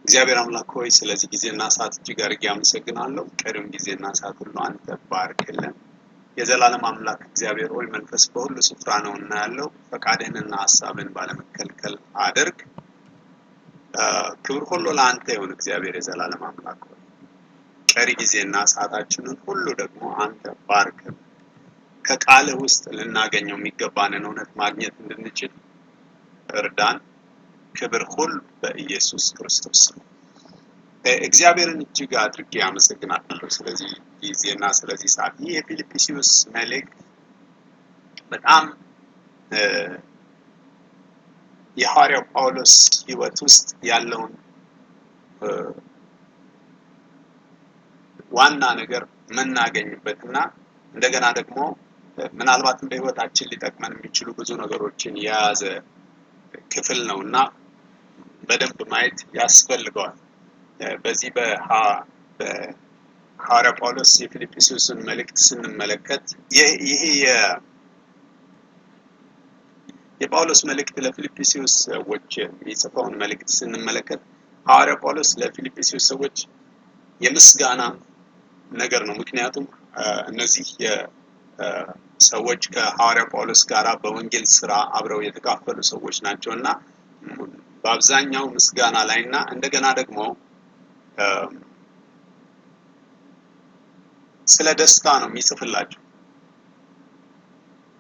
እግዚአብሔር አምላክ ሆይ ስለዚህ ጊዜና ሰዓት እጅግ አድርጌ አመሰግናለሁ። ቀሪውን ጊዜና ሰዓት ሁሉ አንተ ባርክልን። የዘላለም አምላክ እግዚአብሔር ሆይ መንፈስ በሁሉ ስፍራ ነውና ያለው ፈቃድህንና ሐሳብን ባለመከልከል አድርግ። ክብር ሁሉ ለአንተ ይሁን እግዚአብሔር የዘላለም አምላክ ሆይ ቀሪ ጊዜና ሰዓታችንን ሁሉ ደግሞ አንተ ባርክልን። ከቃልህ ውስጥ ልናገኘው የሚገባንን እውነት ማግኘት እንድንችል እርዳን። ክብር ሁሉ በኢየሱስ ክርስቶስ ነው። እግዚአብሔርን እጅግ አድርጌ አመሰግናለሁ ስለዚህ ጊዜና ስለዚህ ሰዓት። ይህ የፊልጵስዩስ መልእክት በጣም የሐዋርያው ጳውሎስ ሕይወት ውስጥ ያለውን ዋና ነገር መናገኝበትና እንደገና ደግሞ ምናልባትም በሕይወታችን ሊጠቅመን የሚችሉ ብዙ ነገሮችን የያዘ ክፍል ነውና በደንብ ማየት ያስፈልገዋል። በዚህ በሐዋርያው ጳውሎስ የፊልጵስዩስን መልእክት ስንመለከት ይሄ የጳውሎስ መልእክት ለፊልጵስዩስ ሰዎች የሚጽፈውን መልእክት ስንመለከት ሐዋርያው ጳውሎስ ለፊልጵስዩስ ሰዎች የምስጋና ነገር ነው። ምክንያቱም እነዚህ ሰዎች ከሐዋርያው ጳውሎስ ጋር በወንጌል ስራ አብረው የተካፈሉ ሰዎች ናቸውና በአብዛኛው ምስጋና ላይና እንደገና ደግሞ ስለ ደስታ ነው የሚጽፍላቸው።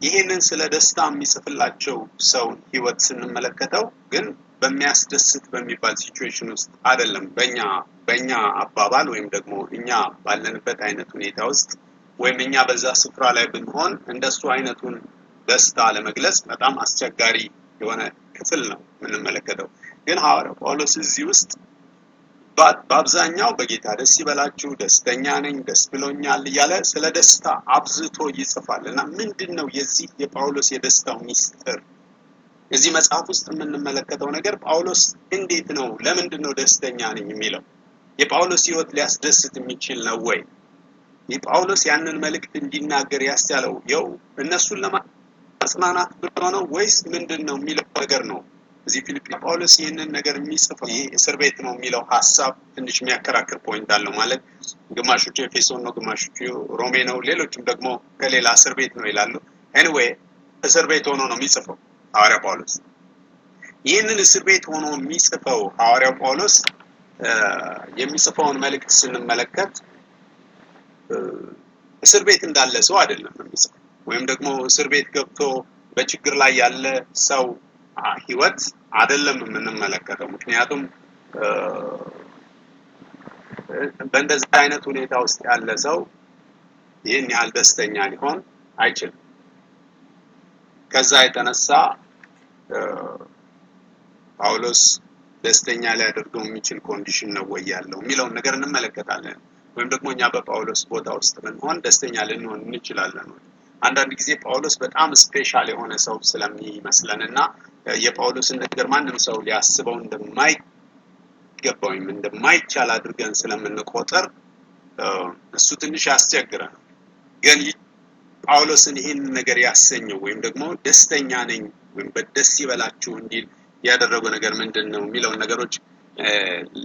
ይሄንን ስለ ደስታ የሚጽፍላቸው ሰው ህይወት ስንመለከተው ግን በሚያስደስት በሚባል ሲቹዌሽን ውስጥ አይደለም። በእኛ አባባል ወይም ደግሞ እኛ ባለንበት አይነት ሁኔታ ውስጥ ወይም እኛ በዛ ስፍራ ላይ ብንሆን እንደሱ አይነቱን ደስታ ለመግለጽ በጣም አስቸጋሪ የሆነ ክፍል ነው የምንመለከተው። ግን ሐዋርያው ጳውሎስ እዚህ ውስጥ በአብዛኛው በጌታ ደስ ይበላችሁ፣ ደስተኛ ነኝ፣ ደስ ብሎኛል እያለ ስለ ደስታ አብዝቶ ይጽፋል። እና ምንድነው የዚህ የጳውሎስ የደስታው ሚስጥር? እዚህ መጽሐፍ ውስጥ የምንመለከተው ነገር ጳውሎስ እንዴት ነው ለምንድነው ደስተኛ ነኝ የሚለው? የጳውሎስ ህይወት ሊያስደስት የሚችል ነው ወይ? የጳውሎስ ያንን መልእክት እንዲናገር ያስቻለው ያው እነሱን ለማጽናናት ብሎ ነው ወይስ ምንድነው የሚለው ነገር ነው? እዚህ ጳውሎስ ይህንን ነገር የሚጽፈው ይሄ እስር ቤት ነው የሚለው ሐሳብ ትንሽ የሚያከራክር ፖይንት አለው። ማለት ግማሾቹ ኤፌሶን ነው፣ ግማሾቹ ሮሜ ነው፣ ሌሎችም ደግሞ ከሌላ እስር ቤት ነው ይላሉ። ኤኒዌይ እስር ቤት ሆኖ ነው የሚጽፈው ሐዋርያው ጳውሎስ። ይህንን እስር ቤት ሆኖ የሚጽፈው ሐዋርያው ጳውሎስ የሚጽፈውን መልእክት ስንመለከት እስር ቤት እንዳለ ሰው አይደለም የሚጽፈው፣ ወይም ደግሞ እስር ቤት ገብቶ በችግር ላይ ያለ ሰው ህይወት አይደለም የምንመለከተው። ምክንያቱም በእንደዚህ አይነት ሁኔታ ውስጥ ያለ ሰው ይህን ያህል ደስተኛ ሊሆን አይችልም። ከዛ የተነሳ ጳውሎስ ደስተኛ ሊያደርገው የሚችል ኮንዲሽን ነው ወይ ያለው የሚለውን ነገር እንመለከታለን። ወይም ደግሞ እኛ በጳውሎስ ቦታ ውስጥ ብንሆን ደስተኛ ልንሆን እንችላለን። አንዳንድ ጊዜ ጳውሎስ በጣም ስፔሻል የሆነ ሰው ስለሚመስለንና የጳውሎስን ነገር ማንም ሰው ሊያስበው እንደማይገባው እንደማይቻል አድርገን ስለምንቆጥር እሱ ትንሽ ያስቸግረናል። ግን ጳውሎስን ይህን ነገር ያሰኘው ወይም ደግሞ ደስተኛ ነኝ ወይም በደስ ይበላችሁ እንዲል ያደረገው ነገር ምንድነው የሚለውን ነገሮች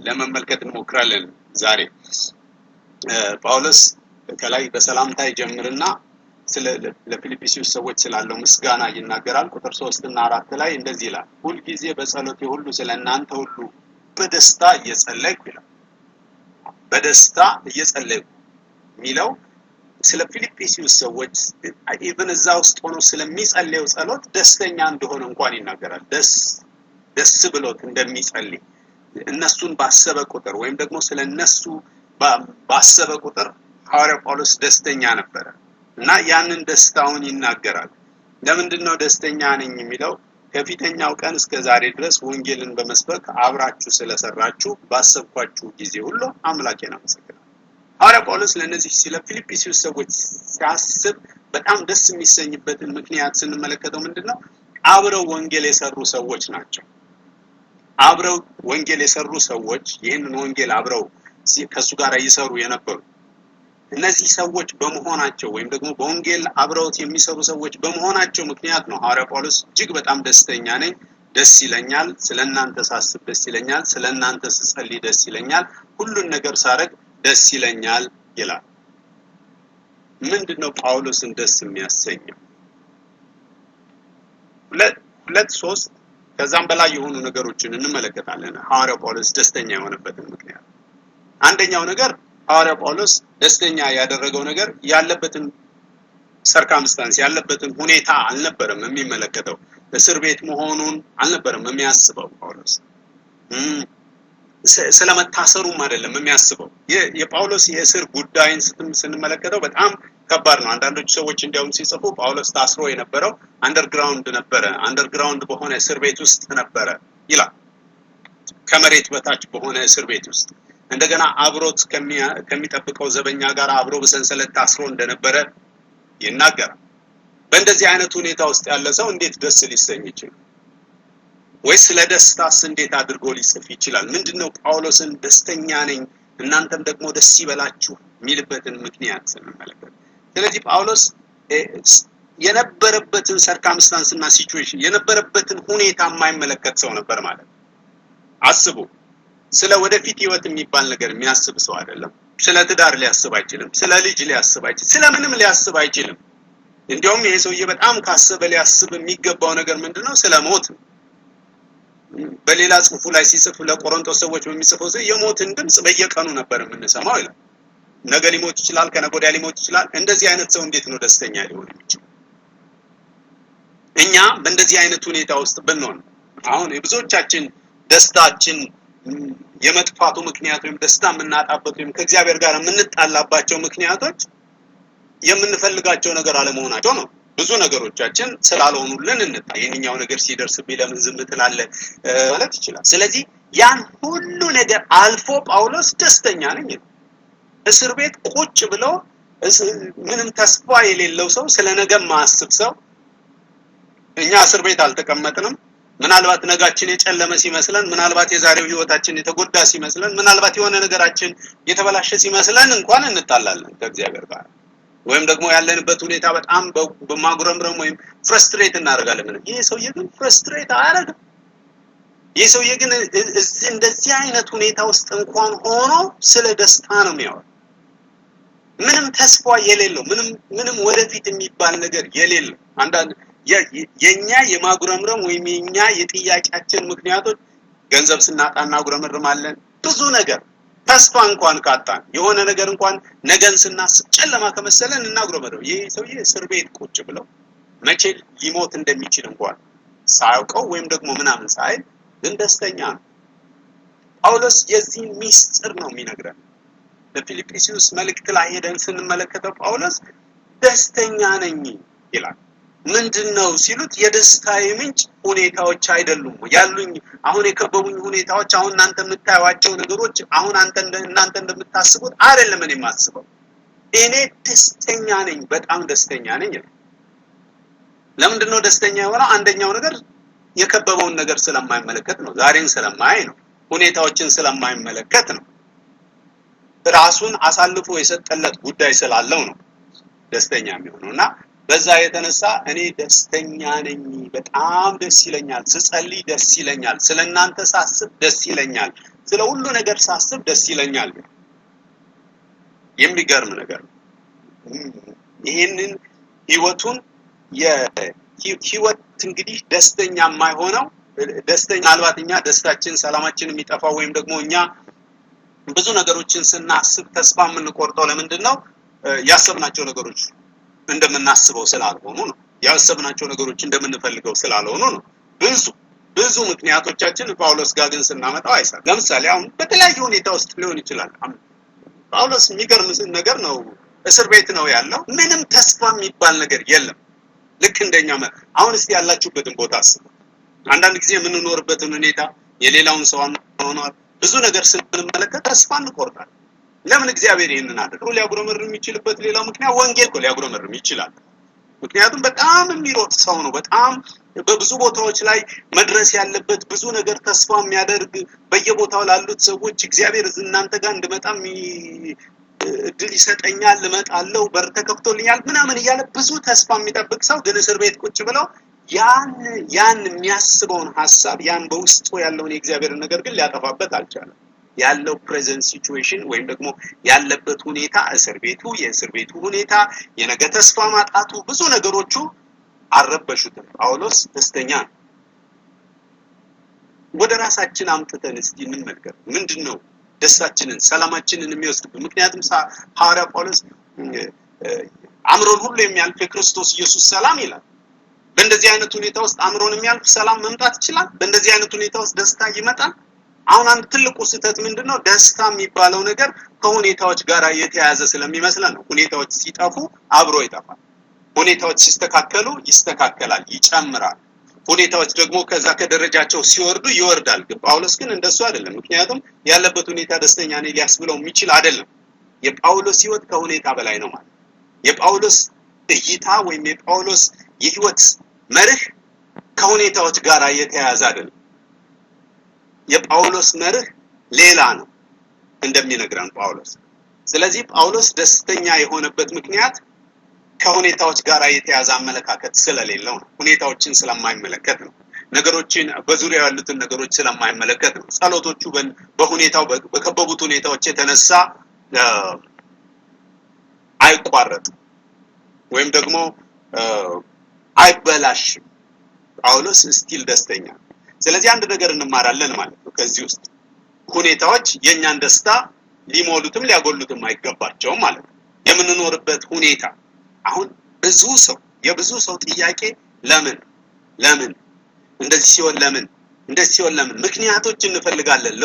ለመመልከት እንሞክራለን ዛሬ። ጳውሎስ ከላይ በሰላምታ ይጀምርና ለፊልጵስዩስ ሰዎች ስላለው ምስጋና ይናገራል። ቁጥር 3 እና 4 ላይ እንደዚህ ይላል፣ ሁል ጊዜ በጸሎቴ ሁሉ ስለእናንተ ሁሉ በደስታ እየጸለይኩ ይላል። በደስታ እየጸለይኩ የሚለው ስለ ፊልጵስዩስ ሰዎች ኢቭን እዛ ውስጥ ሆኖ ስለሚጸልየው ጸሎት ደስተኛ እንደሆነ እንኳን ይናገራል። ደስ ብሎት እንደሚጸልይ እነሱን ባሰበ ቁጥር ወይም ደግሞ ስለነሱ ባሰበ ቁጥር ሐዋርያው ጳውሎስ ደስተኛ ነበረ እና ያንን ደስታውን ይናገራል። ለምንድነው ደስተኛ ነኝ የሚለው? ከፊተኛው ቀን እስከ ዛሬ ድረስ ወንጌልን በመስበክ አብራችሁ ስለሰራችሁ ባሰብኳችሁ ጊዜ ሁሉ አምላኬን አመሰግናለሁ። ሐዋርያው ጳውሎስ ለነዚህ ስለ ፊልጵስዩስ ሰዎች ሲያስብ በጣም ደስ የሚሰኝበትን ምክንያት ስንመለከተው ምንድነው? አብረው ወንጌል የሰሩ ሰዎች ናቸው። አብረው ወንጌል የሰሩ ሰዎች ይህንን ወንጌል አብረው ከሱ ጋር ይሰሩ የነበሩ እነዚህ ሰዎች በመሆናቸው ወይም ደግሞ በወንጌል አብረውት የሚሰሩ ሰዎች በመሆናቸው ምክንያት ነው ሐዋርያው ጳውሎስ እጅግ በጣም ደስተኛ ነኝ፣ ደስ ይለኛል፣ ስለናንተ ሳስብ ደስ ይለኛል፣ ስለናንተ ስጸልይ ደስ ይለኛል፣ ሁሉን ነገር ሳረግ ደስ ይለኛል ይላል። ምንድነው ጳውሎስን ደስ የሚያሰኘው? ሁለት ሶስት ከዛም በላይ የሆኑ ነገሮችን እንመለከታለን ሐዋርያው ጳውሎስ ደስተኛ የሆነበትን ምክንያት። አንደኛው ነገር ሐዋርያው ጳውሎስ ደስተኛ ያደረገው ነገር ያለበትን ሰርከምስታንስ ያለበትን ሁኔታ አልነበረም የሚመለከተው። እስር ቤት መሆኑን አልነበረም የሚያስበው ጳውሎስ። ስለመታሰሩም አይደለም የሚያስበው። የጳውሎስ የእስር ጉዳይን ስንመለከተው በጣም ከባድ ነው። አንዳንዶች ሰዎች እንዲያውም ሲጽፉ ጳውሎስ ታስሮ የነበረው አንደርግራውንድ ነበረ፣ አንደርግራውንድ በሆነ እስር ቤት ውስጥ ነበረ ይላል። ከመሬት በታች በሆነ እስር ቤት ውስጥ እንደገና አብሮት ከሚጠብቀው ዘበኛ ጋር አብሮ በሰንሰለት ታስሮ እንደነበረ ይናገራል። በእንደዚህ አይነት ሁኔታ ውስጥ ያለ ሰው እንዴት ደስ ሊሰኝ ይችላል? ወይስ ለደስታስ እንዴት አድርጎ ሊጽፍ ይችላል? ምንድነው ጳውሎስን ደስተኛ ነኝ እናንተም ደግሞ ደስ ይበላችሁ የሚልበትን ምክንያት ስንመለከት፣ ስለዚህ ጳውሎስ የነበረበትን ሰርከምስታንስ እና ሲቹዌሽን የነበረበትን ሁኔታ የማይመለከት ሰው ነበር ማለት ነው። አስቡ፣ ስለ ወደፊት ህይወት የሚባል ነገር የሚያስብ ሰው አይደለም። ስለ ትዳር ሊያስብ አይችልም፣ ስለ ልጅ ሊያስብ አይችልም፣ ስለ ምንም ሊያስብ አይችልም። እንዲያውም ይሄ ሰውዬ በጣም ካሰበ ሊያስብ የሚገባው ነገር ምንድነው? ስለ ሞት ነው። በሌላ ጽሑፉ ላይ ሲጽፍ ለቆሮንቶስ ሰዎች በሚጽፈው የሞትን ድምጽ በየቀኑ ነበር የምንሰማው ይላል። ነገ ሊሞት ይችላል፣ ከነገ ወዲያ ሊሞት ይችላል። እንደዚህ አይነት ሰው እንዴት ነው ደስተኛ ሊሆን የሚችለው? እኛ በእንደዚህ አይነት ሁኔታ ውስጥ ብንሆን አሁን የብዙዎቻችን ደስታችን የመጥፋቱ ምክንያት ወይም ደስታ የምናጣበት ወይም ከእግዚአብሔር ጋር የምንጣላባቸው ምክንያቶች የምንፈልጋቸው ነገር አለመሆናቸው ነው። ብዙ ነገሮቻችን ስላልሆኑልን የኛው ነገር ሲደርስብኝ ለምን ዝም ትላለህ ማለት ይችላል። ስለዚህ ያን ሁሉ ነገር አልፎ ጳውሎስ ደስተኛ ነኝ። እስር ቤት ቁጭ ብሎ ምንም ተስፋ የሌለው ሰው፣ ስለ ነገ ማያስብ ሰው። እኛ እስር ቤት አልተቀመጥንም። ምናልባት ነጋችን የጨለመ ሲመስለን፣ ምናልባት የዛሬው ህይወታችን የተጎዳ ሲመስለን፣ ምናልባት የሆነ ነገራችን የተበላሸ ሲመስለን እንኳን እንጣላለን ከእግዚአብሔር ጋር፣ ወይም ደግሞ ያለንበት ሁኔታ በጣም በማጉረምረም ወይም ፍረስትሬት እናደርጋለን። ይሄ ሰውዬ ግን ፍረስትሬት አያደርግም። ይሄ ሰውዬ ግን እንደዚህ አይነት ሁኔታ ውስጥ እንኳን ሆኖ ስለ ደስታ ነው የሚያወራው። ምንም ተስፋ የሌለው፣ ምንም ወደፊት የሚባል ነገር የሌለው። አንዳንድ የኛ የማጉረምረም ወይም የኛ የጥያቄያችን ምክንያቶች ገንዘብ ስናጣ እናጉረምርማለን። ብዙ ነገር ተስፋ እንኳን ካጣን የሆነ ነገር እንኳን ነገን ስናስብ ጨለማ ከመሰለን እናጉረምረም። ይሄ ሰውዬ እስር ቤት ቁጭ ብለው መቼ ሊሞት እንደሚችል እንኳን ሳያውቀው ወይም ደግሞ ምናምን ሳይል ግን ደስተኛ ነው። ጳውሎስ የዚህ ሚስጥር ነው የሚነግረን። በፊልጵስዩስ መልእክት ላይ ሄደን ስንመለከተው ጳውሎስ ደስተኛ ነኝ ይላል። ምንድነው ሲሉት የደስታዬ ምንጭ ሁኔታዎች አይደሉም ያሉኝ፣ አሁን የከበቡኝ ሁኔታዎች፣ አሁን እናንተ የምታዩዋቸው ነገሮች፣ አሁን እናንተ እንደምታስቡት አይደለም እኔ የማስበው። እኔ ደስተኛ ነኝ፣ በጣም ደስተኛ ነኝ። ለምንድነው ደስተኛ የሆነው? አንደኛው ነገር የከበበውን ነገር ስለማይመለከት ነው። ዛሬን ስለማይ ነው። ሁኔታዎችን ስለማይመለከት ነው። ራሱን አሳልፎ የሰጠለት ጉዳይ ስላለው ነው ደስተኛ የሚሆነውና በዛ የተነሳ እኔ ደስተኛ ነኝ፣ በጣም ደስ ይለኛል፣ ስጸልይ ደስ ይለኛል፣ ስለናንተ ሳስብ ደስ ይለኛል፣ ስለ ሁሉ ነገር ሳስብ ደስ ይለኛል። የሚገርም ነገር ነው። ይሄንን ህይወቱን የህይወት እንግዲህ ደስተኛ የማይሆነው ደስተኛ አልባትኛ ደስታችን ሰላማችን የሚጠፋው ወይም ደግሞ እኛ ብዙ ነገሮችን ስናስብ ተስፋ የምንቆርጠው ለምንድነው? ያሰብናቸው ነገሮች እንደምናስበው ስላልሆኑ ነው። ያሰብናቸው ነገሮች እንደምንፈልገው ስላልሆኑ ነው። ብዙ ምክንያቶቻችን ጳውሎስ ጋር ግን ስናመጣው አይሰራም። ለምሳሌ አሁን በተለያየ ሁኔታ ውስጥ ሊሆን ይችላል። ጳውሎስ የሚገርም ነገር ነው። እስር ቤት ነው ያለው። ምንም ተስፋ የሚባል ነገር የለም። ልክ እንደኛ አሁን እስቲ ያላችሁበትን ቦታ አስቡ። አንዳንድ ጊዜ የምንኖርበትን ሁኔታ የሌላውን ሰው ሆኗል ብዙ ነገር ስንመለከት ተስፋ እንቆርጣለን። ለምን እግዚአብሔር ይሄንን አደረገው? ሊያጉረመርም የሚችልበት ሌላው ምክንያት ወንጌል እኮ ሊያጉረመርም ይችላል። ምክንያቱም በጣም የሚሮጥ ሰው ነው። በጣም በብዙ ቦታዎች ላይ መድረስ ያለበት ብዙ ነገር ተስፋ የሚያደርግ በየቦታው ላሉት ሰዎች እግዚአብሔር እናንተ ጋር እንድመጣም እድል ይሰጠኛል፣ እመጣለሁ፣ በር ተከፍቶልኛል ምናምን እያለ ብዙ ተስፋ የሚጠብቅ ሰው ግን እስር ቤት ቁጭ ብለው ያን የሚያስበውን ሐሳብ ያን በውስጡ ያለውን የእግዚአብሔር ነገር ግን ሊያጠፋበት አልቻለም። ያለው ፕሬዘንት ሲቹዌሽን ወይም ደግሞ ያለበት ሁኔታ የእስር ቤቱ ሁኔታ የነገ ተስፋ ማጣቱ ብዙ ነገሮቹ አልረበሹትም። ጳውሎስ ደስተኛ ነው። ወደ ራሳችን አምጥተን እስቲ እንመልከት። ምንድነው ደስታችንን ሰላማችንን የሚወስድብን? ምክንያቱም ሐዋርያ ጳውሎስ አእምሮን ሁሉ የሚያልፍ የክርስቶስ ኢየሱስ ሰላም ይላል። በእንደዚህ አይነት ሁኔታ ውስጥ አእምሮን የሚያልፍ ሰላም መምጣት ይችላል? በእንደዚህ አይነት ሁኔታ ውስጥ ደስታ ይመጣል? አሁን አንድ ትልቁ ስህተት ምንድነው? ደስታ የሚባለው ነገር ከሁኔታዎች ጋር የተያያዘ ስለሚመስለን ነው። ሁኔታዎች ሲጠፉ አብሮ ይጠፋል። ሁኔታዎች ሲስተካከሉ ይስተካከላል፣ ይጨምራል። ሁኔታዎች ደግሞ ከዛ ከደረጃቸው ሲወርዱ ይወርዳል። ጳውሎስ ግን እንደሱ አይደለም። ምክንያቱም ያለበት ሁኔታ ደስተኛ ነኝ ሊያስብለው የሚችል አይደለም። የጳውሎስ ህይወት ከሁኔታ በላይ ነው ማለት። የጳውሎስ እይታ ወይም የጳውሎስ የህይወት መርህ ከሁኔታዎች ጋር የተያያዘ አይደለም። የጳውሎስ መርህ ሌላ ነው እንደሚነግረን ጳውሎስ። ስለዚህ ጳውሎስ ደስተኛ የሆነበት ምክንያት ከሁኔታዎች ጋር የተያያዘ አመለካከት ስለሌለው ነው። ሁኔታዎችን ስለማይመለከት ነው። ነገሮችን በዙሪያው ያሉትን ነገሮች ስለማይመለከት ነው። ጸሎቶቹ በሁኔታው በከበቡት ሁኔታዎች የተነሳ አይቋረጥም ወይም ደግሞ አይበላሽም። ጳውሎስ ስቲል ደስተኛ ነው። ስለዚህ አንድ ነገር እንማራለን ማለት ነው ከዚህ ውስጥ። ሁኔታዎች የኛን ደስታ ሊሞሉትም ሊያጎሉትም አይገባቸውም ማለት ነው። የምንኖርበት ሁኔታ አሁን የብዙ ሰው ጥያቄ ለምን እንደዚህ ሲሆን ለምን ምክንያቶች እንፈልጋለን።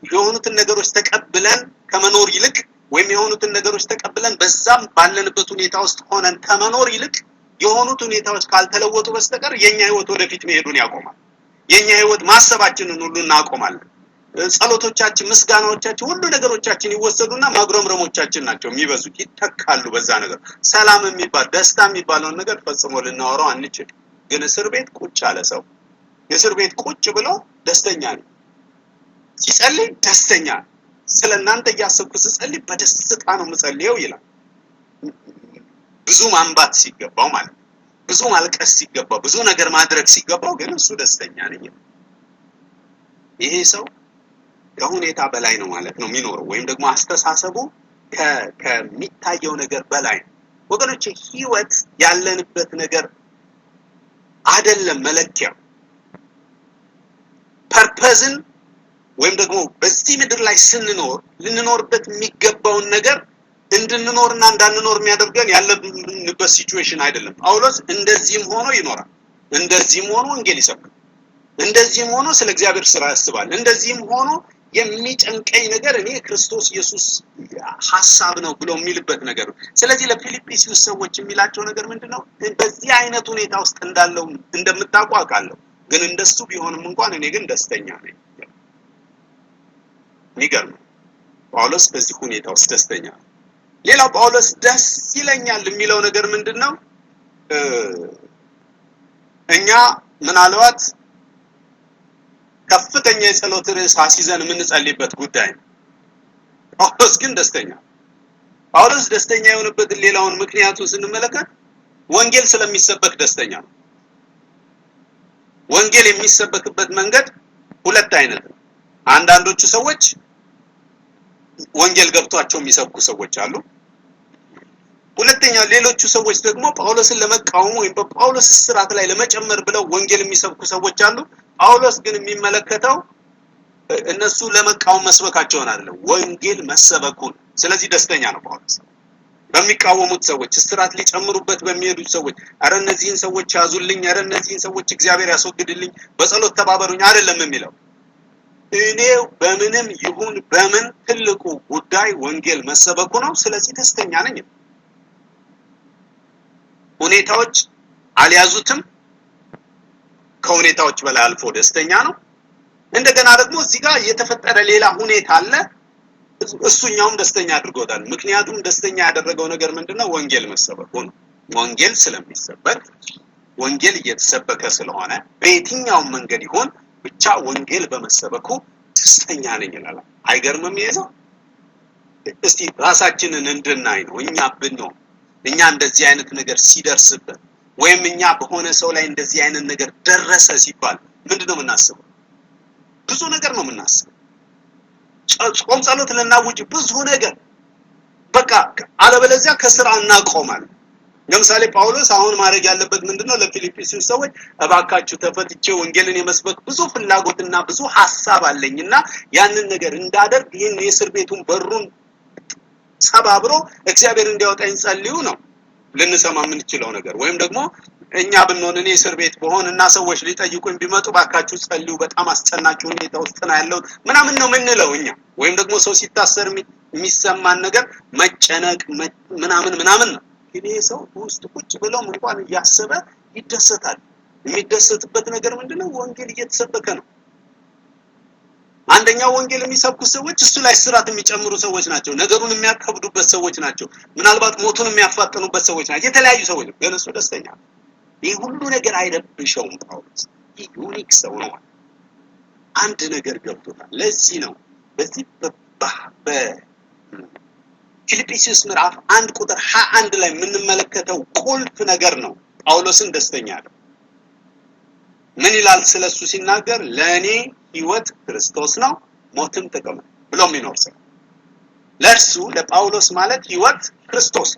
የሆኑትን ነገሮች ተቀብለን ከመኖር ይልቅ ወይም የሆኑትን ነገሮች ተቀብለን በዛም ባለንበት ሁኔታ ውስጥ ሆነን ከመኖር ይልቅ የሆኑት ሁኔታዎች ካልተለወጡ በስተቀር የኛ ህይወት ወደፊት መሄዱን ያቆማል። የኛ ህይወት ማሰባችንን ሁሉ እናቆማለን። ጸሎቶቻችን፣ ምስጋናዎቻችን፣ ሁሉ ነገሮቻችን ይወሰዱና ማግረምረሞቻችን ናቸው የሚበዙት፣ ይተካሉ በዛ ነገር። ሰላም የሚባል ደስታ የሚባለውን ነገር ፈጽሞ ልናወራው አንችል። ግን እስር ቤት ቁጭ አለ ሰው እስር ቤት ቁጭ ብሎ ደስተኛ ነው። ሲጸልይ ደስተኛ ነው። ስለናንተ እያሰብኩ ስጸልይ በደስታ ነው የምጸልየው ይላል። ብዙ ማንባት ሲገባው ማለት ነው። ብዙ ማልቀስ ሲገባው፣ ብዙ ነገር ማድረግ ሲገባው ግን እሱ ደስተኛ ነኝ። ይሄ ሰው ከሁኔታ በላይ ነው ማለት ነው የሚኖረው፣ ወይም ደግሞ አስተሳሰቡ ከሚታየው ነገር በላይ ነው። ወገኖቼ ህይወት ያለንበት ነገር አይደለም መለኪያው። ፐርፐዝን ወይም ደግሞ በዚህ ምድር ላይ ስንኖር ልንኖርበት የሚገባውን ነገር እንድንኖርና እንዳንኖር የሚያደርገን ያለንበት ሲቹዌሽን አይደለም። ጳውሎስ እንደዚህም ሆኖ ይኖራል። እንደዚህም ሆኖ ወንጌል ይሰብካል። እንደዚህም ሆኖ ስለ እግዚአብሔር ስራ ያስባል። እንደዚህም ሆኖ የሚጨንቀኝ ነገር እኔ ክርስቶስ ኢየሱስ ሐሳብ ነው ብሎ የሚልበት ነገር ነው። ስለዚህ ለፊልጵስዩስ ሰዎች የሚላቸው ነገር ምንድነው? በዚህ አይነት ሁኔታ ውስጥ እንዳለው እንደምታውቁ አውቃለሁ፣ ግን እንደሱ ቢሆንም እንኳን እኔ ግን ደስተኛ ነኝ። የሚገርም ጳውሎስ በዚህ ሁኔታ ውስጥ ደስተኛ ነው። ሌላው ጳውሎስ ደስ ይለኛል የሚለው ነገር ምንድነው? እኛ ምናልባት ከፍተኛ የጸሎት ርዕስ አስይዘን የምንጸልይበት ጉዳይ ነው። ጳውሎስ ግን ደስተኛ። ጳውሎስ ደስተኛ የሆነበት ሌላውን ምክንያቱን ስንመለከት ወንጌል ስለሚሰበክ ደስተኛ ነው። ወንጌል የሚሰበክበት መንገድ ሁለት አይነት ነው። አንዳንዶቹ ሰዎች ወንጌል ገብቷቸው የሚሰብኩ ሰዎች አሉ። ሁለተኛ ሌሎቹ ሰዎች ደግሞ ጳውሎስን ለመቃወም ወይም በጳውሎስ ስርዓት ላይ ለመጨመር ብለው ወንጌል የሚሰብኩ ሰዎች አሉ። ጳውሎስ ግን የሚመለከተው እነሱ ለመቃወም መስበካቸውን አይደለም፣ ወንጌል መሰበኩን። ስለዚህ ደስተኛ ነው ጳውሎስ። በሚቃወሙት ሰዎች፣ ስርዓት ሊጨምሩበት በሚሄዱት ሰዎች፣ አረ እነዚህን ሰዎች ያዙልኝ፣ አረ እነዚህን ሰዎች እግዚአብሔር ያስወግድልኝ፣ በጸሎት ተባበሩኝ አይደለም የሚለው። እኔ በምንም ይሁን በምን ትልቁ ጉዳይ ወንጌል መሰበኩ ነው። ስለዚህ ደስተኛ ነኝ። ሁኔታዎች አልያዙትም፣ ከሁኔታዎች በላይ አልፎ ደስተኛ ነው። እንደገና ደግሞ እዚህ ጋር የተፈጠረ ሌላ ሁኔታ አለ፣ እሱኛውም ደስተኛ አድርጎታል። ምክንያቱም ደስተኛ ያደረገው ነገር ምንድነው? ወንጌል መሰበኩ ነው። ወንጌል ስለሚሰበክ፣ ወንጌል እየተሰበከ ስለሆነ በየትኛውም መንገድ ይሆን ብቻ ወንጌል በመሰበኩ ደስተኛ ነኝ ይላል። አይገርምም? ይሄው እስቲ ራሳችንን እንድናይ ነው። እኛ እንደዚህ አይነት ነገር ሲደርስብን ወይም እኛ በሆነ ሰው ላይ እንደዚህ አይነት ነገር ደረሰ ሲባል ምንድነው የምናስበው? ብዙ ነገር ነው የምናስበው። ጾም ጸሎት ልናውጅ ብዙ ነገር በቃ አለበለዚያ ከስራ እናቆማለን። ለምሳሌ ጳውሎስ አሁን ማድረግ ያለበት ምንድነው? ለፊልጵስዩስ ሰዎች እባካችሁ ተፈትቼ ወንጌልን የመስበክ ብዙ ፍላጎትና ብዙ ሐሳብ አለኝና ያንን ነገር እንዳደርግ ይህን የእስር ቤቱን በሩን ሰባብሮ እግዚአብሔር እንዲያወጣኝ ጸልዩ ነው ልንሰማ የምንችለው ነገር። ወይም ደግሞ እኛ ብንሆን እኔ እስር ቤት በሆንና ሰዎች ሊጠይቁኝ ቢመጡ ባካችሁ ጸልዩ በጣም አስጨናቂ ሁኔታ ውስጥ ነው ያለው ምናምን ነው የምንለው እኛ። ወይም ደግሞ ሰው ሲታሰር የሚሰማን ነገር መጨነቅ ምናምን ነው። ግን ይሄ ሰው ውስጥ ቁጭ ብለው እንኳን እያሰበ ይደሰታል። የሚደሰትበት ነገር ምንድነው? ወንጌል እየተሰበከ ነው። አንደኛው ወንጌል የሚሰብኩ ሰዎች እሱ ላይ ስራት የሚጨምሩ ሰዎች ናቸው። ነገሩን የሚያከብዱበት ሰዎች ናቸው። ምናልባት ሞቱን የሚያፋጥኑበት ሰዎች ናቸው። የተለያዩ ሰዎች ግን እሱ ደስተኛ ነው። ይህ ሁሉ ነገር አይረብሸውም። ጳውሎስ ይህ ዩኒክ ሰው ነው። አንድ ነገር ገብቶታል። ለዚህ ነው በዚህ በፊልጵስዩስ ምዕራፍ 1 ቁጥር 21 ላይ የምንመለከተው ቁልፍ ነገር ነው ጳውሎስን ደስተኛ ነው። ምን ይላል ስለሱ ሲናገር? ለኔ ህይወት ክርስቶስ ነው ሞትም ጥቅም ነው ብሎ የሚኖር ሰው። ለእርሱ ለጳውሎስ ማለት ህይወት ክርስቶስ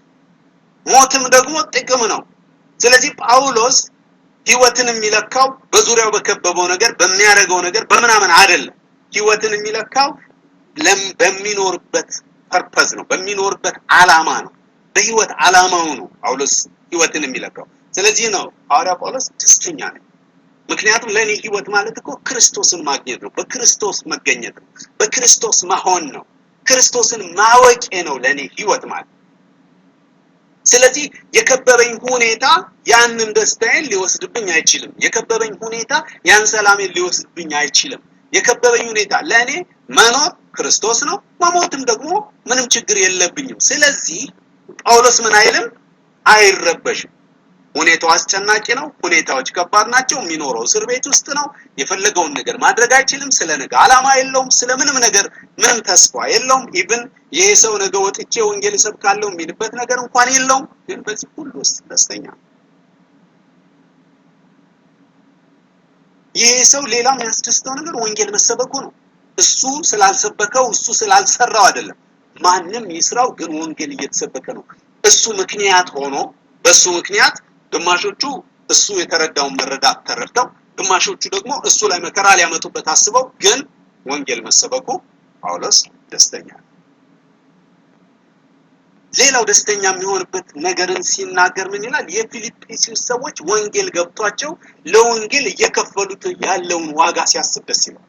ሞትም ደግሞ ጥቅም ነው። ስለዚህ ጳውሎስ ህይወትን የሚለካው በዙሪያው በከበበው ነገር በሚያደርገው ነገር በምናምን አይደለም። ህይወትን የሚለካው በሚኖርበት ፐርፐዝ ነው፣ በሚኖርበት ዓላማ ነው፣ በህይወት ዓላማው ነው ጳውሎስ ህይወትን የሚለካው። ስለዚህ ነው ሐዋርያ ጳውሎስ ደስተኛ ነው። ምክንያቱም ለኔ ህይወት ማለት እኮ ክርስቶስን ማግኘት ነው፣ በክርስቶስ መገኘት ነው፣ በክርስቶስ መሆን ነው፣ ክርስቶስን ማወቅ ነው ለኔ ህይወት ማለት። ስለዚህ የከበበኝ ሁኔታ ያንን ደስታዬን ሊወስድብኝ አይችልም። የከበበኝ ሁኔታ ያን ሰላሜን ሊወስድብኝ አይችልም። የከበበኝ ሁኔታ ለኔ መኖር ክርስቶስ ነው፣ መሞትም ደግሞ ምንም ችግር የለብኝም። ስለዚህ ጳውሎስ ምን አይልም? አይረበሽም። ሁኔታው አስጨናቂ ነው፣ ሁኔታዎች ከባድ ናቸው፣ የሚኖረው እስር ቤት ውስጥ ነው፣ የፈለገውን ነገር ማድረግ አይችልም፣ ስለ ነገ ዓላማ የለውም፣ ስለምንም ነገር ምንም ተስፋ የለውም። ኢቭን ይሄ ሰው ነገ ወጥቼ ወንጌል እሰብካለሁ የሚልበት ነገር እንኳን የለውም። ግን በዚህ ሁሉ ውስጥ ደስተኛ ነው። ይሄ ሰው ሌላ የሚያስደስተው ነገር ወንጌል መሰበኩ ነው። እሱ ስላልሰበከው እሱ ስላልሰራው አይደለም። ማንም ይስራው፣ ግን ወንጌል እየተሰበከ ነው። እሱ ምክንያት ሆኖ በሱ ምክንያት ግማሾቹ እሱ የተረዳውን መረዳት ተረድተው፣ ግማሾቹ ደግሞ እሱ ላይ መከራ ሊያመጡበት አስበው፣ ግን ወንጌል መሰበኩ ጳውሎስ ደስተኛ ነው። ሌላው ደስተኛ የሚሆንበት ነገርን ሲናገር ምን ይላል? የፊልጵስዩስ ሰዎች ወንጌል ገብቷቸው ለወንጌል እየከፈሉት ያለውን ዋጋ ሲያስብ ደስ ይላል።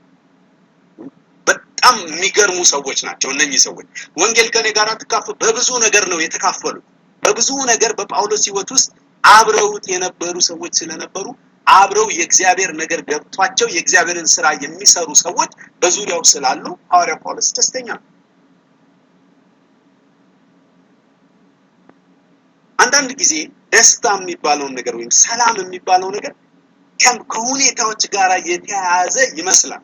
በጣም የሚገርሙ ሰዎች ናቸው እነኚህ ሰዎች። ወንጌል ከኔ ጋር ተካፈሉ፣ በብዙ ነገር ነው የተካፈሉት። በብዙ ነገር በጳውሎስ ሕይወት ውስጥ አብረውት የነበሩ ሰዎች ስለነበሩ አብረው የእግዚአብሔር ነገር ገብቷቸው የእግዚአብሔርን ስራ የሚሰሩ ሰዎች በዙሪያው ስላሉ ሐዋርያ ጳውሎስ ደስተኛ ነው። አንዳንድ ጊዜ ደስታ የሚባለው ነገር ወይም ሰላም የሚባለው ነገር ከሁኔታዎች ጋር የተያያዘ ይመስላል።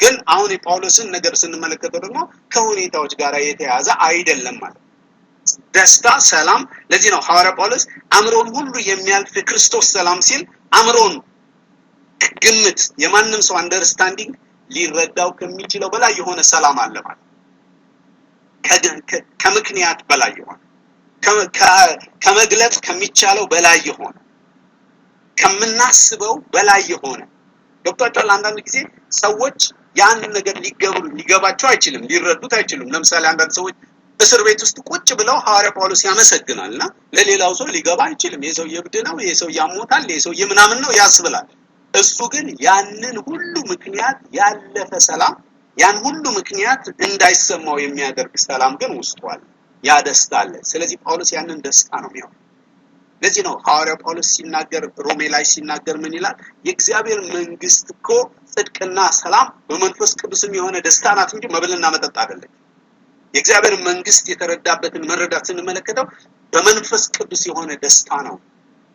ግን አሁን የጳውሎስን ነገር ስንመለከተው ደግሞ ከሁኔታዎች ጋር የተያያዘ አይደለም ማለት ደስታ፣ ሰላም። ለዚህ ነው ሐዋርያ ጳውሎስ አእምሮን ሁሉ የሚያልፍ ክርስቶስ ሰላም ሲል አእምሮን ግምት የማንም ሰው አንደርስታንዲንግ ሊረዳው ከሚችለው በላይ የሆነ ሰላም አለ ማለት ከምክንያት በላይ የሆነ ከመግለጽ ከሚቻለው በላይ የሆነ ከምናስበው በላይ የሆነ ዶክተር አንዳንድ ጊዜ ሰዎች ያንን ነገር ሊገባቸው አይችልም፣ ሊረዱት አይችሉም። ለምሳሌ አንዳንድ ሰዎች እስር ቤት ውስጥ ቁጭ ብለው ሐዋርያ ጳውሎስ ያመሰግናልና ለሌላው ሰው ሊገባ አይችልም። የሰው ይብድ ነው፣ የሰው ያሞታል፣ የሰው ምናምን ነው ያስብላል። እሱ ግን ያንን ሁሉ ምክንያት ያለፈ ሰላም፣ ያን ሁሉ ምክንያት እንዳይሰማው የሚያደርግ ሰላም ግን ውስጡ አለ። ያ ደስታ አለ። ስለዚህ ጳውሎስ ያንን ደስታ ነው የሚያወራው። ለዚህ ነው ሐዋርያ ጳውሎስ ሲናገር ሮሜ ላይ ሲናገር ምን ይላል? የእግዚአብሔር መንግስት እኮ ጽድቅና ሰላም በመንፈስ ቅዱስም የሆነ ደስታ ናት እንጂ መብልና መጠጥ አይደለም። የእግዚአብሔር መንግስት የተረዳበትን መረዳት ስንመለከተው በመንፈስ ቅዱስ የሆነ ደስታ ነው።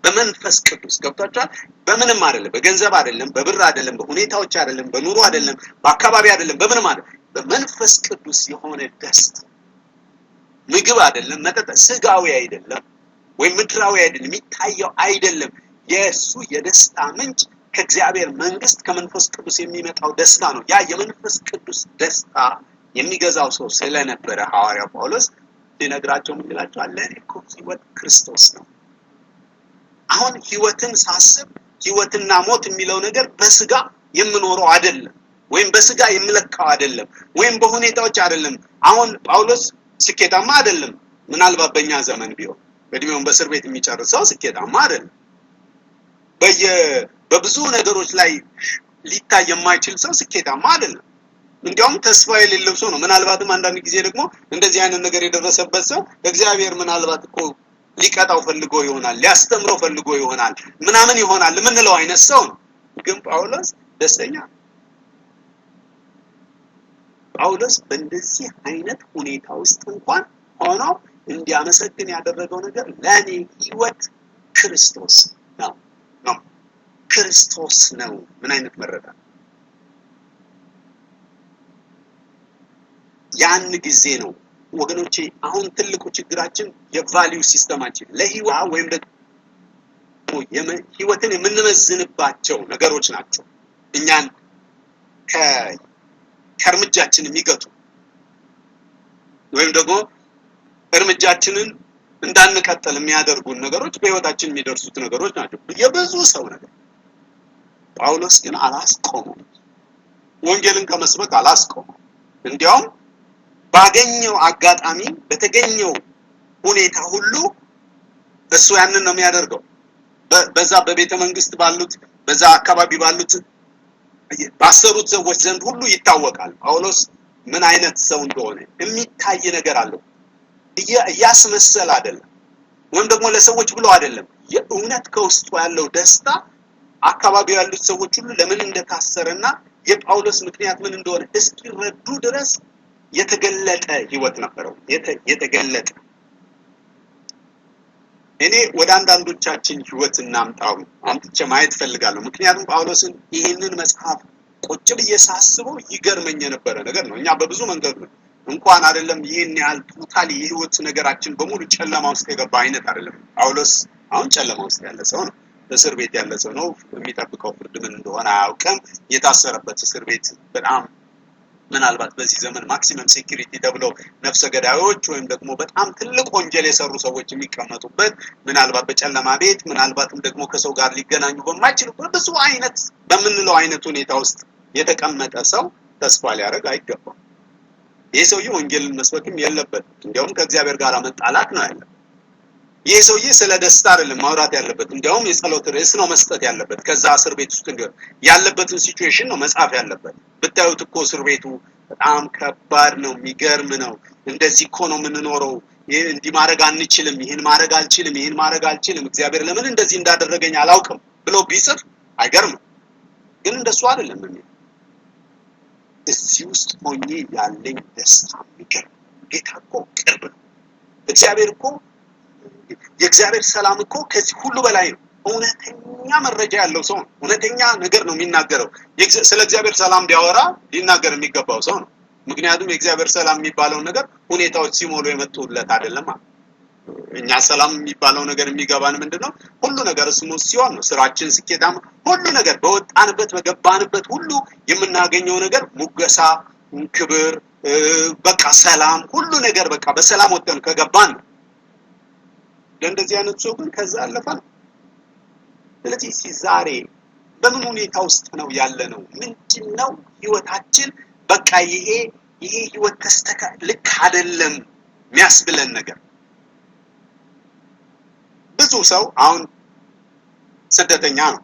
በመንፈስ ቅዱስ ገብቷችኋል? በምንም አይደለም፣ በገንዘብ አይደለም፣ በብር አይደለም፣ በሁኔታዎች አይደለም፣ በኑሮ አይደለም፣ በአካባቢ አይደለም፣ በምንም አይደለም። በመንፈስ ቅዱስ የሆነ ደስታ ምግብ አይደለም፣ መጠጥ ስጋዊ አይደለም። ወይም ምድራዊ አይደለም፣ የሚታየው አይደለም። የእሱ የደስታ ምንጭ ከእግዚአብሔር መንግስት ከመንፈስ ቅዱስ የሚመጣው ደስታ ነው። ያ የመንፈስ ቅዱስ ደስታ የሚገዛው ሰው ስለነበረ ሐዋርያው ጳውሎስ ሊነግራቸው ምን ይላቸዋል? ለእኔ እኮ ህይወት ክርስቶስ ነው። አሁን ህይወትን ሳስብ ህይወትና ሞት የሚለው ነገር በስጋ የምኖረው አይደለም፣ ወይም በስጋ የምለካው አይደለም፣ ወይም በሁኔታዎች አይደለም። አሁን ጳውሎስ ስኬታማ አይደለም። ምናልባት በእኛ ዘመን ቢሆን በእድሜውን በእስር ቤት የሚጨርሰው ስኬታማ አይደለም። በብዙ ነገሮች ላይ ሊታይ የማይችል ሰው ስኬታማ አይደለም። እንዲያውም ተስፋ የሌለው ሰው ነው። ምናልባትም አንዳንድ ጊዜ ደግሞ እንደዚህ አይነት ነገር የደረሰበት ሰው እግዚአብሔር ምናልባት እኮ ሊቀጣው ፈልጎ ይሆናል፣ ሊያስተምረው ፈልጎ ይሆናል፣ ምናምን ይሆናል የምንለው አይነት ሰው ነው። ግን ጳውሎስ ደስተኛ ነው። ጳውሎስ በእንደዚህ አይነት ሁኔታ ውስጥ እንኳን ሆኖ እንዲያመሰግን ያደረገው ነገር ለእኔ ህይወት ክርስቶስ ነው። ክርስቶስ ነው። ምን አይነት መረዳት! ያን ጊዜ ነው ወገኖቼ። አሁን ትልቁ ችግራችን የቫልዩ ሲስተማችን ለህይወት ወይም ደግሞ ህይወትን የምንመዝንባቸው ነገሮች ናቸው እኛን ከእርምጃችን የሚገቱ ወይም ደግሞ እርምጃችንን እንዳንቀጥል የሚያደርጉን ነገሮች በህይወታችን የሚደርሱት ነገሮች ናቸው። የብዙ ሰው ነገር ጳውሎስ ግን አላስቆመም። ወንጌልን ከመስበክ አላስቆመም። እንዲያውም ባገኘው አጋጣሚ በተገኘው ሁኔታ ሁሉ እሱ ያንን ነው የሚያደርገው። በዛ በቤተ መንግስት ባሉት በዛ አካባቢ ባሉት ባሰሩት ሰዎች ዘንድ ሁሉ ይታወቃል ጳውሎስ ምን አይነት ሰው እንደሆነ። የሚታይ ነገር አለው። እያስመሰል አይደለም፣ ወይም ደግሞ ለሰዎች ብሎ አይደለም። የእውነት ከውስጡ ያለው ደስታ አካባቢው ያሉት ሰዎች ሁሉ ለምን እንደታሰረና የጳውሎስ ምክንያት ምን እንደሆነ እስኪረዱ ድረስ የተገለጠ ህይወት ነበረው። የተገለጠ እኔ ወደ አንዳንዶቻችን ህይወት እናምጣው አምጥቼ ማየት ፈልጋለሁ። ምክንያቱም ጳውሎስን ይህንን መጽሐፍ ቁጭ ብዬ ሳስበው ይገርመኝ የነበረ ነገር ነው። እኛ በብዙ መንገድ ነው እንኳን አይደለም ይህን ያህል ቶታሊ የህይወት ነገራችን በሙሉ ጨለማ ውስጥ የገባ አይነት አይደለም። ጳውሎስ አሁን ጨለማ ውስጥ ያለ ሰው ነው። እስር ቤት ያለ ሰው ነው። የሚጠብቀው ፍርድ ምን እንደሆነ አያውቅም። የታሰረበት እስር ቤት በጣም ምናልባት በዚህ ዘመን ማክሲመም ሴኩሪቲ ተብለው ነፍሰ ገዳዮች ወይም ደግሞ በጣም ትልቅ ወንጀል የሰሩ ሰዎች የሚቀመጡበት፣ ምናልባት በጨለማ ቤት፣ ምናልባትም ደግሞ ከሰው ጋር ሊገናኙ በማይችሉበት ብዙ አይነት በምንለው አይነት ሁኔታ ውስጥ የተቀመጠ ሰው ተስፋ ሊያደርግ አይገባም። ይህ ሰውዬ ወንጌልን መስበክም የለበትም። እንዲያውም ከእግዚአብሔር ጋር መጣላት ነው ያለበት። ይህ ሰውዬ ስለ ደስታ አይደለም ማውራት ያለበት። እንዲያውም የጸሎት ርዕስ ነው መስጠት ያለበት። ከዛ እስር ቤት ውስጥ እንዲሆን ያለበትን ሲቹዌሽን ነው መጻፍ ያለበት። ብታዩት እኮ እስር ቤቱ በጣም ከባድ ነው፣ የሚገርም ነው። እንደዚህ እኮ ነው የምንኖረው፣ እንዲህ ማድረግ አንችልም፣ ይህን ማድረግ አልችልም፣ ይህን ማድረግ አልችልም፣ እግዚአብሔር ለምን እንደዚህ እንዳደረገኝ አላውቅም ብሎ ቢጽፍ አይገርምም። ግን እንደሱ አይደለም የሚል እዚህ ውስጥ ሆኜ ያለኝ ደስታ የሚገርም። ጌታ እኮ ቅርብ ነው። እግዚአብሔር እኮ የእግዚአብሔር ሰላም እኮ ከዚህ ሁሉ በላይ ነው። እውነተኛ መረጃ ያለው ሰው ነው። እውነተኛ ነገር ነው የሚናገረው። ስለ እግዚአብሔር ሰላም ቢያወራ ሊናገር የሚገባው ሰው ነው። ምክንያቱም የእግዚአብሔር ሰላም የሚባለው ነገር ሁኔታዎች ሲሞሉ የመጡለት አይደለም። እኛ ሰላም የሚባለው ነገር የሚገባን ምንድነው? ሁሉ ነገር ስሙዝ ሲሆን ነው። ስራችን ስኬታማ፣ ሁሉ ነገር በወጣንበት በገባንበት ሁሉ የምናገኘው ነገር ሙገሳ፣ ክብር፣ በቃ ሰላም፣ ሁሉ ነገር በቃ በሰላም ወጥተን ከገባን ነው። ለእንደዚህ አይነት ሰው ግን ከዛ አለፈ ነው። ስለዚህ ዛሬ በምን ሁኔታ ውስጥ ነው ያለነው? ምንድነው ህይወታችን? በቃ ይሄ ህይወት ልክ አይደለም የሚያስብለን ነገር። ብዙ ሰው አሁን ስደተኛ ነው።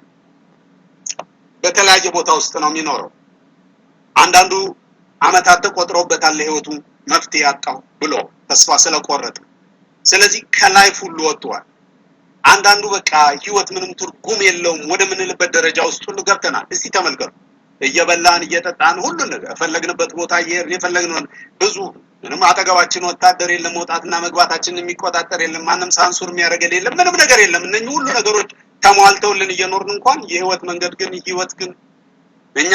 በተለያየ ቦታ ውስጥ ነው የሚኖረው። አንዳንዱ አመታት ተቆጥሮበታል ህይወቱ መፍትሄ ያጣው ብሎ ተስፋ ስለቆረጠ፣ ስለዚህ ከላይፍ ሁሉ ወጥቷል። አንዳንዱ በቃ ህይወት ምንም ትርጉም የለውም ወደ ምንልበት ደረጃ ውስጥ ሁሉ ገብተናል። እስቲ ተመልከቱ። እየበላን እየጠጣን ሁሉ ነገር ፈለግንበት ቦታ የፈለግነውን ብዙ ምንም አጠገባችን ወታደር የለም፣ መውጣትና መግባታችንን የሚቆጣጠር የለም፣ ማንም ሳንሱር የሚያደርገን የለም፣ ምንም ነገር የለም። እነኚህ ሁሉ ነገሮች ተሟልተውልን እየኖርን እንኳን የህይወት መንገድ ግን ህይወት ግን እኛ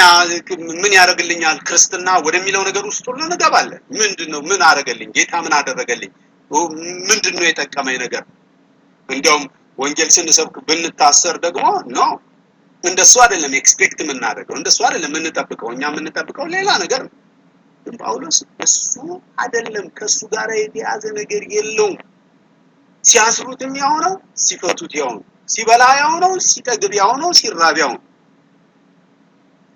ምን ያደርግልኛል ክርስትና ወደሚለው ነገር ውስጥ ሁሉ እንገባለን። ምንድነው? ምን አደረገልኝ ጌታ? ምን አደረገልኝ? ምንድነው የጠቀመኝ ነገር? እንደውም ወንጌል ስንሰብክ ብንታሰር ደግሞ ነው እንደሱ አይደለም ኤክስፔክት የምናደርገው፣ እንደሱ አይደለም የምንጠብቀው። እኛ የምንጠብቀው ሌላ ነገር ነው። ግን ጳውሎስ እሱ አይደለም፣ ከሱ ጋር የተያዘ ነገር የለውም። ሲያስሩትም ያው ነው፣ ሲፈቱት ያው ነው፣ ሲበላ ያው ነው፣ ሲጠግብ ያው ነው፣ ሲራብ ያው ነው።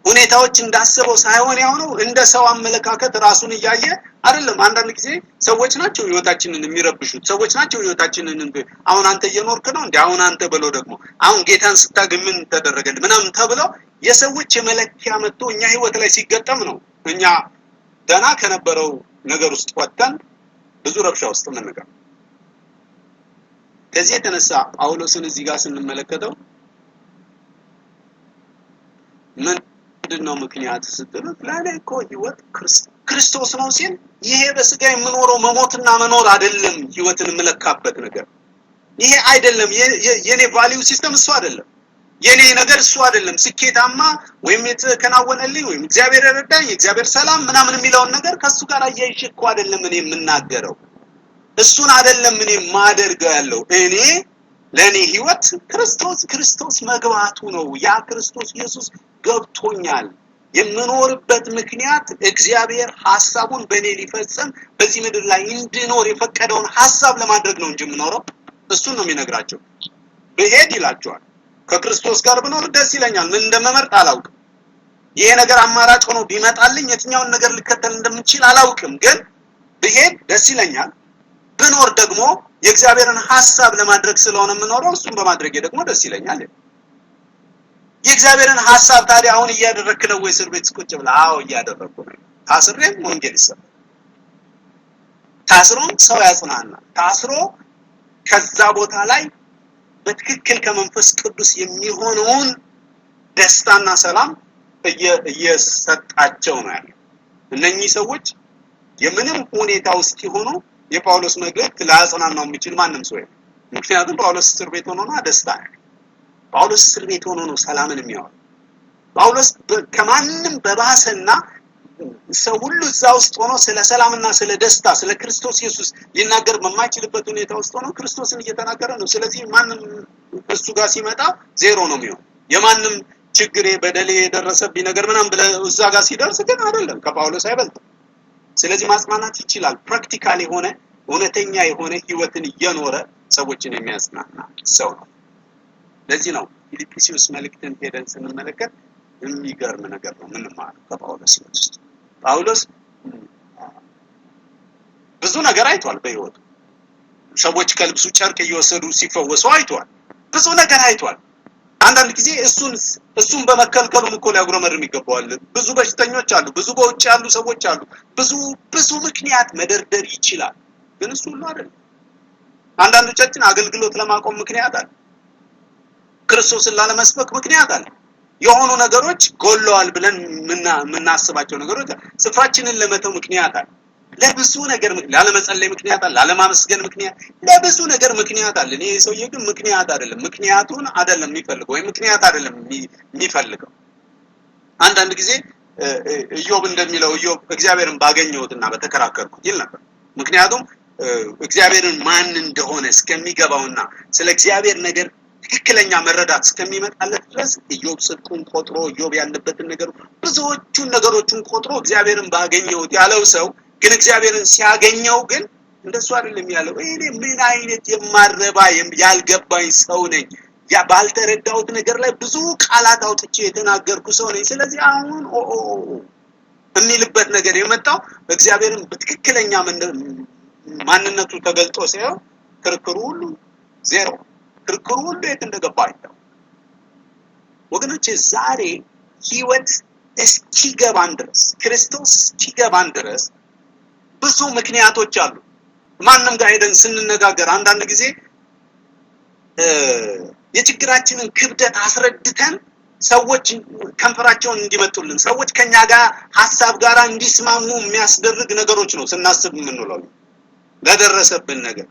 ሁኔታዎች እንዳሰበው ሳይሆን ያው ነው። እንደ ሰው አመለካከት ራሱን እያየ አይደለም። አንዳንድ ጊዜ ሰዎች ናቸው ህይወታችንን የሚረብሹት፣ ሰዎች ናቸው ህይወታችንን አሁን አንተ እየኖርክ ነው እንዴ? አሁን አንተ ብለው ደግሞ አሁን ጌታን ስታገኝ ምን ተደረገልህ ምናምን ተብለው የሰዎች የመለኪያ መጥቶ እኛ ህይወት ላይ ሲገጠም ነው እኛ ደና ከነበረው ነገር ውስጥ ወጥተን ብዙ ረብሻ ውስጥ የምንገባው። ከዚህ የተነሳ ጳውሎስን እዚህ ጋር ስንመለከተው ምንድነው ምክንያት ስትሉት ለኔ እኮ ህይወት ክርስቶስ ነው ሲል ይሄ በስጋ የምኖረው መሞትና መኖር አይደለም ህይወትን የምለካበት ነገር ይሄ አይደለም። የኔ ቫልዩ ሲስተም እሱ አይደለም። የኔ ነገር እሱ አይደለም። ስኬታማ ወይም የተከናወነልኝ ወይም እግዚአብሔር ረዳኝ እግዚአብሔር ሰላም ምናምን የሚለውን ነገር ከሱ ጋር አያይዤ እኮ አይደለም እኔ የምናገረው። እሱን አይደለም እኔ ማደርገው ያለው። እኔ ለኔ ህይወት ክርስቶስ መግባቱ ነው። ያ ክርስቶስ ኢየሱስ ገብቶኛል። የምኖርበት ምክንያት እግዚአብሔር ሐሳቡን በእኔ ሊፈጽም በዚህ ምድር ላይ እንድኖር የፈቀደውን ሐሳብ ለማድረግ ነው እንጂ የምኖረው እሱን ነው የሚነግራቸው። በሄድ ይላቸዋል ከክርስቶስ ጋር ብኖር ደስ ይለኛል። ምን እንደምመርጥ አላውቅም። ይሄ ነገር አማራጭ ሆኖ ቢመጣልኝ የትኛውን ነገር ልከተል እንደምችል አላውቅም። ግን በሄድ ደስ ይለኛል። ብኖር ደግሞ የእግዚአብሔርን ሐሳብ ለማድረግ ስለሆነ የምኖረው እሱን በማድረግ ደግሞ ደስ ይለኛል። የእግዚአብሔርን ሐሳብ ታዲያ አሁን እያደረክ ነው ወይ? እስር ቤት ቁጭ ብላ አዎ እያደረኩ ነው። ታስሬም ወንጌል ይሰማል። ታስሮም ሰው ያጽናናል። ታስሮ ከዛ ቦታ ላይ በትክክል ከመንፈስ ቅዱስ የሚሆነውን ደስታና ሰላም እየሰጣቸው ነው ያለው። እነኚህ ሰዎች የምንም ሁኔታ ውስጥ ሆኖ የጳውሎስ መልእክት ላጽናናው የሚችል ማንም ሰው የለም። ምክንያቱም ጳውሎስ እስር ቤት ሆኖ ነው ደስታ ነው። ጳውሎስ እስር ቤት ሆኖ ነው ሰላምን የሚያወራው። ጳውሎስ ከማንም በባሰና ሰው ሁሉ እዛ ውስጥ ሆኖ ስለ ሰላምና ስለ ደስታ ስለ ክርስቶስ ኢየሱስ ሊናገር በማይችልበት ሁኔታ ውስጥ ሆኖ ክርስቶስን እየተናገረ ነው። ስለዚህ ማንም እሱ ጋር ሲመጣ ዜሮ ነው የሚሆነው። የማንም ችግሬ በደሌ የደረሰብኝ ነገር ምናምን ብለ እዛ ጋር ሲደርስ ግን አይደለም ከጳውሎስ አይበልጥም። ስለዚህ ማጽናናት ይችላል። ፕራክቲካል የሆነ እውነተኛ የሆነ ህይወትን እየኖረ ሰዎችን የሚያጽናና ሰው ነው። ለዚህ ነው ፊልጵስዩስ መልእክትን ሄደን ስንመለከት የሚገርም ነገር ነው የምንማረው ከጳውሎስ ውስጥ። ጳውሎስ ብዙ ነገር አይቷል በህይወቱ። ሰዎች ከልብሱ ጨርቅ እየወሰዱ ሲፈወሱ አይቷል። ብዙ ነገር አይቷል። አንዳንድ ጊዜ እሱን በመከልከሉም እኮ ሊያጉረመርም ይገባዋል። ብዙ በሽተኞች አሉ፣ ብዙ በውጭ ያሉ ሰዎች አሉ። ብዙ ምክንያት መደርደር ይችላል። ግን እሱ ሁሉ አይደለም። አንዳንዶቻችን አገልግሎት ለማቆም ምክንያት አለ። ክርስቶስን ላለመስበክ ምክንያት አለ። የሆኑ ነገሮች ጎለዋል ብለን ምናስባቸው ነገሮች ስፍራችንን ለመተው ምክንያት አለ። ለብዙ ነገር ላለመጸለይ ምክንያት አለ፣ ላለማመስገን ምክንያት፣ ለብዙ ነገር ምክንያት አለ። እኔ ሰውዬ ግን ምክንያት አይደለም፣ ምክንያቱን አይደለም የሚፈልገው ወይ ምክንያት አይደለም የሚፈልገው። አንዳንድ ጊዜ ኢዮብ እንደሚለው ኢዮብ እግዚአብሔርን ባገኘሁትና በተከራከርኩት ይል ነበር። ምክንያቱም እግዚአብሔርን ማን እንደሆነ እስከሚገባውና ስለ እግዚአብሔር ነገር ትክክለኛ መረዳት እስከሚመጣለት ድረስ ኢዮብ ጽድቁን ቆጥሮ ኢዮብ ያለበትን ነገር ብዙዎቹን ነገሮችን ቆጥሮ እግዚአብሔርን ባገኘሁት ያለው ሰው ግን እግዚአብሔርን ሲያገኘው ግን እንደሱ አይደለም ያለው። እኔ ምን አይነት የማረባ ያልገባኝ ሰው ነኝ፣ ያ ባልተረዳሁት ነገር ላይ ብዙ ቃላት አውጥቼ የተናገርኩ ሰው ነኝ። ስለዚህ አሁን የሚልበት ነገር የመጣው እግዚአብሔርን በትክክለኛ ማንነቱ ተገልጦ ሳይሆን ክርክሩ ሁሉ ዜሮ፣ ክርክሩ ሁሉ የት እንደገባ አይተው። ወገኖቼ ዛሬ ህይወት እስኪገባን ድረስ ክርስቶስ እስኪገባን ድረስ ብዙ ምክንያቶች አሉ። ማንንም ጋር ሄደን ስንነጋገር አንዳንድ ጊዜ የችግራችንን ክብደት አስረድተን ሰዎች ከንፈራቸውን እንዲመጡልን ሰዎች ከኛ ጋር ሐሳብ ጋር እንዲስማሙ የሚያስደርግ ነገሮች ነው ስናስብ የምንውለው ለደረሰብን ነገር